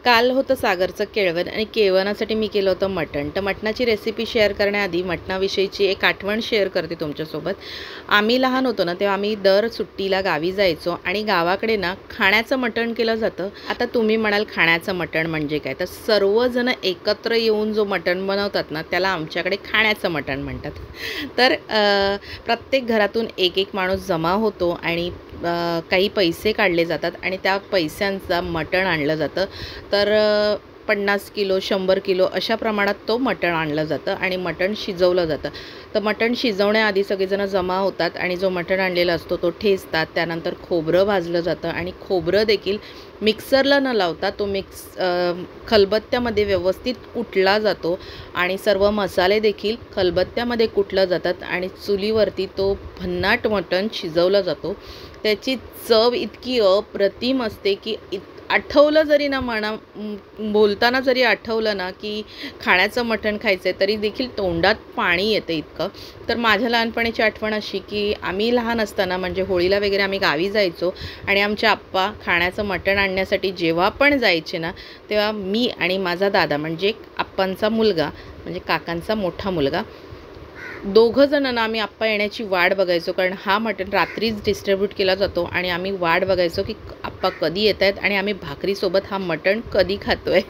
काल होतं सागरचं केळवण आणि केळवणासाठी मी केलं होतं मटण. तर मटणाची रेसिपी शेअर करण्याआधी मटणाविषयीची एक आठवण शेअर करते तुमच्यासोबत. आम्ही लहान होतो ना, तेव्हा आम्ही दर सुट्टीला गावी जायचो आणि गावाकडे ना खाण्याचं मटण केलं जातं. आता तुम्ही म्हणाल खाण्याचं मटण म्हणजे काय? तर सर्वजण एकत्र येऊन जो मटण बनवतात ना, त्याला आमच्याकडे खाण्याचं मटण म्हणतात. तर प्रत्येक घरातून एक एक माणूस जमा होतो आणि काही पैसे काढले जातात आणि त्या पैशांचा मटण आणलं जातं. तर 50 किलो 100 किलो अशा प्रमाणात तो मटण आणलं जातं आणि मटण शिजवलं जातं. तर मटण शिजवण्याआधी सगळेजण जमा होतात आणि जो मटण आणलेला असतो तो ठेचतात. त्यानंतर खोबरं भाजलं जातं आणि खोबरं देखील मिक्सरला न लावता तो खलबत्त्यामध्ये व्यवस्थित कुटला जातो आणि सर्व मसाले देखील खलबत्त्यामध्ये कुटलं जातात आणि चुलीवरती तो भन्नाट मटण शिजवलं जातो. त्याची चव इतकी अप्रतिम असते की आठवलं जरी ना बोलताना जरी आठवलं ना की खाण्याचं मटण खायचं आहे तरी देखील तोंडात पाणी येतं इतकं. तर माझ्या लहानपणीची आठवण अशी की आम्ही लहान असताना म्हणजे होळीला वगैरे आम्ही गावी जायचो आणि आमचे आप्पा खाण्याचं मटण आणण्यासाठी जेव्हा पण जायचे ना, तेव्हा मी आणि माझा दादा म्हणजे आप्पांचा मुलगा म्हणजे काकांचा मोठा मुलगा दोघं जणांना आम्ही आप्पा येण्याची वाट बघायचो. कारण हा मटण रात्रीच डिस्ट्रीब्यूट केला जातो आणि आम्ही वाट बघायचो की आप्पा कधी येत आहेत आणि आम्ही भाकरीसोबत हा मटण कधी खातो आहे.